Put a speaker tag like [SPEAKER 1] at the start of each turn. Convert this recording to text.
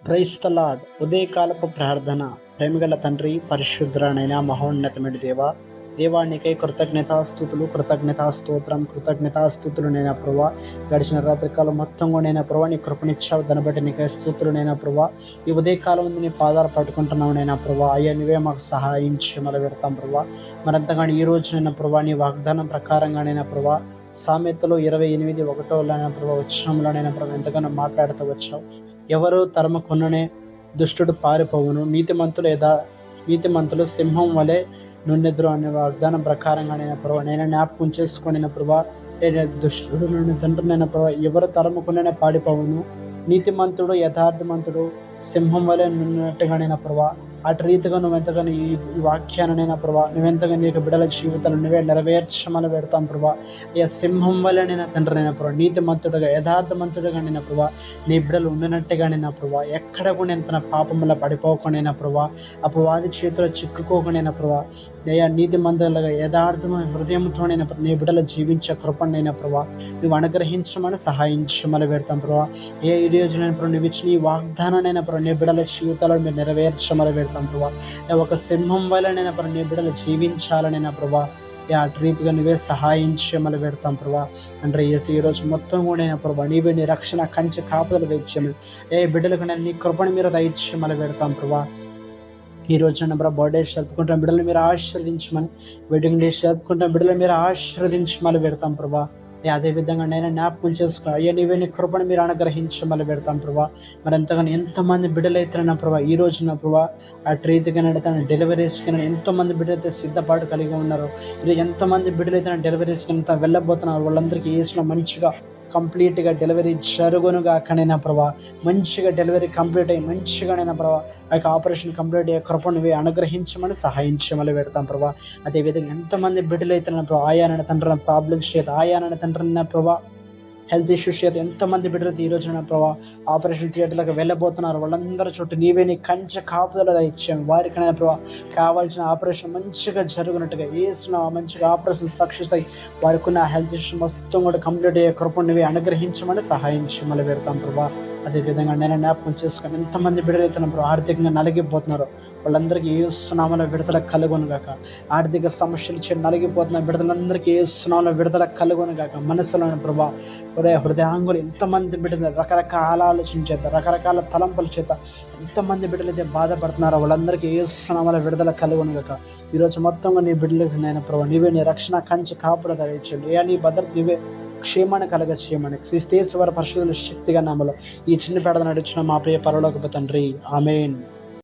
[SPEAKER 1] Praise the lord. ఉదయకాలపు ప్రార్థన. ప్రేమగల తండ్రి, పరిశుద్ధుడైన మహోన్నతమైన దేవా నీకై కృతజ్ఞతాస్తుతులు నైనా ప్రభా. గడిచిన రాత్రికాలం మొత్తం కూడా నైనా ప్రభా నీ కృపనిచ్చావు, దాన్ని బట్టి నీకై స్తుతులు నైనా ప్రభా. ఈ ఉదయకాలం ముందు నీ పాదాలు పట్టుకుంటున్నావు నైనా ప్రభా. అయ్యా నువ్వే మాకు సహాయించి మొదలు పెడతాం ప్రభా. మరంతగాని ఈ రోజునైనా ప్రభా నీ వాగ్దానం ప్రకారంగానైనా ప్రభా సామెతలు 28:1 ప్రభా వచనంలోనైనా ప్రభా ఎంతగానో మాట్లాడుతూ వచ్చావు. ఎవరు తరమకొననే దుష్టుడు పారిపోవును, నీతిమంతులు సింహం వలె నున్నెదురు అనే వాగ్దానం ప్రకారంగా నేను ప్రభావ నేను జ్ఞాపకం చేసుకొని ప్రభా దుష్టుడు నన్ను తండ్రినైనా ప్రభావ ఎవరు తరముకునే పాడిపోవును, నీతిమంతుడు యథార్థమంతుడు సింహం వలె నున్నట్టుగానైనా ప్రభా. అటు రీతిగా నువ్వు ఎంతగానో ఈ వాక్యాన్నైనా ప్రభా నువ్వెంతగా నీ యొక్క బిడ్డల జీవితాలు నువ్వే నెరవేర్చమని పెడతాం ప్రభా. ఇక సింహం వల్లనైనా తండ్రినైనా ప్రభా నీతిమంతుడుగా యథార్థమంతుడుగా నైనా ప్రభా నీ బిడ్డలు ఉండినట్టుగానైనా ప్రభా ఎక్కడ కూడా నేను తన పాపంలో పడిపోకుండా ప్రభా అపవాది చేతిలో చిక్కుకోకుండా ప్రభా నీతిమంతులుగా యథార్థమైన హృదయంతోనైనా నీ బిడ్డలు జీవించే కృపణైనా ప్రభా నువ్వు అనుగ్రహించమని సహాయించమని పెడతాం ప్రభా. ఈ రోజునైనా ప్రభు నువ్వు ఇచ్చిన ఈ వాగ్దానానైనా ప్రభు నీ బిడ్డల జీవితాలను మీరు నెరవేర్చమని పెడతాం ప్రభా. ఒక సింహం వల్లనైనా ప్రభు నీ బిడ్డలు జీవించాలనైనా ప్రభా అటు రీతిగా నువ్వే సహాయించమని పెడతాం ప్రభా. అంటే ఈ రోజు మొత్తం కూడా ప్రభా నీవే నీ రక్షణ కంచె కాపుదలు దయచేయమని బిడ్డలకు నేను నీ కృపను మీరు దయచేయమని పెడతాం ప్రభా. ఈ రోజున ప్రభా బర్త్డేస్ జరుపుకుంటాం బిడ్డలు మీరు ఆశీర్వదించమని, వెడ్డింగ్ డేస్ జరుపుకుంటాం బిడ్డలు మీరు ఆశీర్వదించమని పెడతాం ప్రభా. అదేవిధంగా నేను జ్ఞాపకం చేసుకో అయ్యా నీవే నీ కృపను మీరు అనుగ్రహించమని పెడతాం ప్రభా. మరి ఎంతగానో ఎంతమంది బిడ్డలు అవుతున్నా ప్రభా ఈ రోజున ప్రభా అటు రీతిగా తన డెలివరీస్కి ఎంతోమంది బిడ్డలు అయితే సిద్ధపాటు కలిగి ఉన్నారు. ఈరోజు ఎంతమంది బిడ్డలు అయితే డెలివరీస్కి ఎంత వెళ్ళబోతున్నారు వాళ్ళందరికీ ఏసులో మంచిగా కంప్లీట్గా డెలివరీ జరుగునుగాకనైనా ప్రభా. మంచిగా డెలివరీ కంప్లీట్ అయ్యి మంచిగానైనా ప్రభా ఆ యొక్క ఆపరేషన్ కంప్లీట్ అయ్యే కృపను అనుగ్రహించమని సహాయించమని పెడతాం ప్రభా. అదేవిధంగా ఎంతమంది బిడ్డలు అయితే ప్రభా ఆయానైనా తండ్రి ప్రాబ్లమ్స్ చేత ఆయానైనా తండ్రి ప్రభా హెల్త్ ఇష్యూస్ చేత ఎంతమంది బిడ్డలు ఈ రోజున ప్రభా ఆపరేషన్ థియేటర్లకు వెళ్ళబోతున్నారు వాళ్ళందరి చుట్టూ నీవే నీ కంచె కాపుదల ఇచ్చాము. వారికైనా ప్రభా కావాల్సిన ఆపరేషన్ మంచిగా జరుగునట్టుగా వేసిన మంచిగా ఆపరేషన్ సక్సెస్ అయ్యి వారికి ఉన్న హెల్త్ ఇష్యూస్ మొత్తం కూడా కంప్లీట్ అయ్యే కృపను నువ్వే అనుగ్రహించమని సహాయించమని పెడతాం ప్రభా. అదేవిధంగా నేను జ్ఞాపకం చేసుకొని ఎంతమంది బిడ్డలు అయితే ప్రభు ఆర్థికంగా నలిగిపోతున్నారు వాళ్ళందరికీ ఏసునామలో విడుదల కలుగునుగాక. ఆర్థిక సమస్యలు నలిగిపోతున్న బిడ్డలందరికీ ఏసునామలో విడుదల కలుగునుగాక. మనసులోని ప్రభా హృదయాంగులు ఎంతమంది బిడ్డలు రకరకాల ఆలోచన చేత రకరకాల తలంపుల చేత ఎంతమంది బిడ్డలు అయితే బాధపడుతున్నారో వాళ్ళందరికీ ఏసునామలో విడుదల కలుగునుగాక. ఈరోజు మొత్తంగా నీ బిడ్డలకు నేను ప్రభా నీవే నీ రక్షణ కంచె కాపుదల దయచేయండి. నీ భద్రత నీవే క్షేమాన్ని కలగ చేయమని క్రీస్తు యేసు వారి పరిశుద్ధుల శక్తిగా నామములో ఈ చిన్న ప్రార్థన నడిచిన మా ప్రియ పరలోకపు తండ్రి, ఆమేన్.